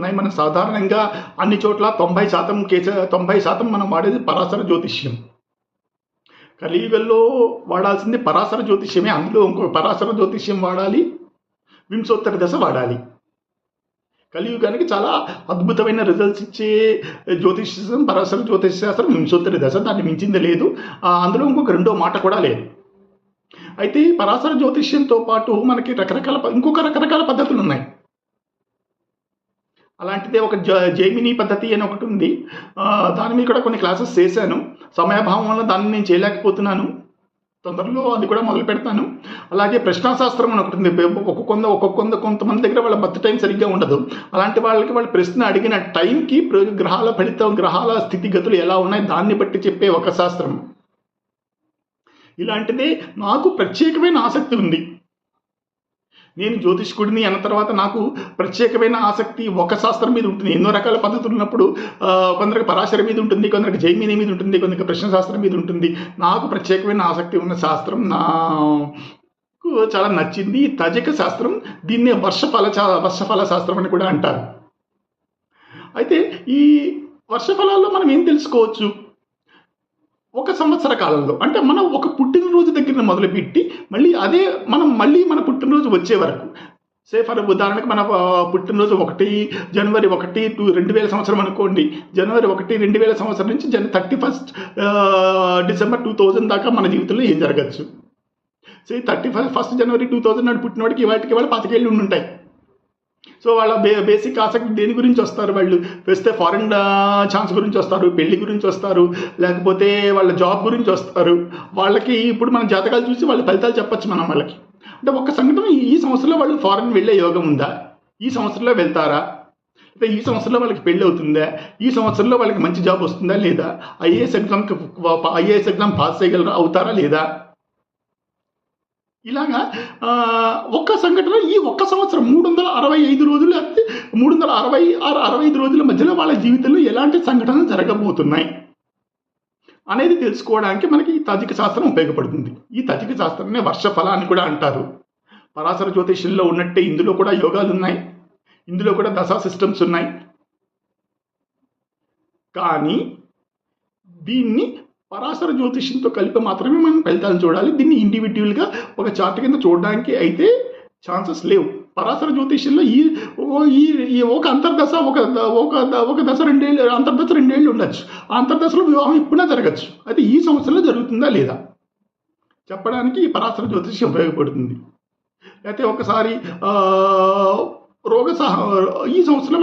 ఉన్నాయి. మనం సాధారణంగా అన్ని చోట్ల 90% మనం వాడేది పరాశర జ్యోతిష్యం. కలియుగంలో వాడాల్సింది పరాశర జ్యోతిష్యమే. అందులో ఇంకో పరాశర జ్యోతిష్యం వాడాలి, వింశోత్తర దశ వాడాలి. కలియుగానికి చాలా అద్భుతమైన రిజల్ట్స్ ఇచ్చే జ్యోతిష్యం పరాశర జ్యోతిష శాస్త్రం, వింశోత్తర దశ. దాన్ని మించింది లేదు. అందులో ఇంకొక రెండో మాట కూడా లేదు. అయితే పరాశర జ్యోతిష్యంతో పాటు మనకి ఇంకొక రకరకాల పద్ధతులు ఉన్నాయి. అలాంటిదే ఒక జైమిని పద్ధతి అని ఒకటి ఉంది. దాని మీద కూడా కొన్ని క్లాసెస్ చేశాను. సమయాభావం వల్ల దాన్ని నేను చేయలేకపోతున్నాను. తొందరలో అది కూడా మొదలు పెడతాను. అలాగే ప్రశ్నాశాస్త్రం అని ఒకటి ఉంది. కొంతమంది దగ్గర వాళ్ళ బర్త్ టైం సరిగ్గా ఉండదు. అలాంటి వాళ్ళకి వాళ్ళు ప్రశ్న అడిగిన టైంకి గ్రహాల ఫలితం, గ్రహాల స్థితిగతులు ఎలా ఉన్నాయి దాన్ని బట్టి చెప్పే ఒక శాస్త్రం. ఇలాంటిదే నాకు ప్రత్యేకమైన ఆసక్తి ఉంది. నేను జ్యోతిష్కుడిని అన్న తర్వాత నాకు ప్రత్యేకమైన ఆసక్తి ఒక శాస్త్రం మీద ఉంటుంది. ఎన్నో రకాల పద్ధతులు ఉన్నప్పుడు కొందరికి పరాశర మీద ఉంటుంది, కొందరికి జైమిని మీద ఉంటుంది, కొందరికి ప్రశ్నశాస్త్రం మీద ఉంటుంది. నాకు ప్రత్యేకమైన ఆసక్తి ఉన్న శాస్త్రం, నాకు చాలా నచ్చింది తజిక శాస్త్రం. దీన్నే వర్షఫల శాస్త్రం అని కూడా అంటారు. అయితే ఈ వర్షఫలాల్లో మనం ఏం తెలుసుకోవచ్చు? ఒక సంవత్సర కాలంలో, అంటే మనం ఒక పుట్టినరోజు దగ్గర మొదలుపెట్టి మళ్ళీ మన పుట్టినరోజు వచ్చే వరకు, ఫర్ ఉదాహరణకు మన పుట్టినరోజు జనవరి 1, 2000 సంవత్సరం అనుకోండి. జనవరి 1, 2000 సంవత్సరం నుంచి 31 డిసెంబర్ 2000 దాకా మన జీవితంలో ఏం జరగచ్చు? 31 జనవరి 2000 నాడు పుట్టినవాడికి వాటికి 25 ఏళ్ళు ఉంటాయి. సో వాళ్ళ బేసిక్ ఆసక్తి దేని గురించి వస్తారు? వాళ్ళు వేస్తే ఫారెన్ ఛాన్స్ గురించి వస్తారు, పెళ్లి గురించి వస్తారు, లేకపోతే వాళ్ళ జాబ్ గురించి వస్తారు. వాళ్ళకి ఇప్పుడు మన జాతకాలు చూసి వాళ్ళ ఫలితాలు చెప్పచ్చు మనం వాళ్ళకి. అంటే ఒక సంఘటన, ఈ సంవత్సరంలో వాళ్ళు ఫారెన్ వెళ్ళే యోగం ఉందా? ఈ సంవత్సరంలో వెళ్తారా? అంటే ఈ సంవత్సరంలో వాళ్ళకి పెళ్ళి అవుతుందా? ఈ సంవత్సరంలో వాళ్ళకి మంచి జాబ్ వస్తుందా లేదా? ఐఏఎస్ ఎగ్జామ్ పాస్ అవుతారా లేదా? ఇలాగా ఒక్క సంఘటన ఈ ఒక్క సంవత్సరం 365 రోజులు, లేకపోతే 365 రోజుల మధ్యలో వాళ్ళ జీవితంలో ఎలాంటి సంఘటనలు జరగబోతున్నాయి అనేది తెలుసుకోవడానికి మనకి ఈ తాజిక శాస్త్రం ఉపయోగపడుతుంది. ఈ తాజిక శాస్త్రాన్ని వర్షఫల అని కూడా అంటారు. పరాశర జ్యోతిష్యంలో ఉన్నట్టే ఇందులో కూడా యోగాలు ఉన్నాయి, ఇందులో కూడా దశా సిస్టమ్స్ ఉన్నాయి. కానీ దీన్ని పరాశర జ్యోతిష్యంతో కలిపి మాత్రమే మనం ఫలితాలను చూడాలి. దీన్ని ఇండివిజువల్గా ఒక చార్ట్ కింద చూడడానికి అయితే ఛాన్సెస్ లేవు. పరాశర జ్యోతిష్యంలో ఈ ఒక అంతర్దశ ఒక దశ 2 ఏళ్ళు, అంతర్దశ 2 ఏళ్ళు ఉండొచ్చు. ఆ అంతర్దశలో వివాహం ఇప్పుడే జరగచ్చు. అయితే ఈ సంవత్సరంలో జరుగుతుందా లేదా చెప్పడానికి ఈ పరాశర జ్యోతిష్యం ఉపయోగపడుతుంది. అయితే ఒకసారి ఈ సంవత్సరంలో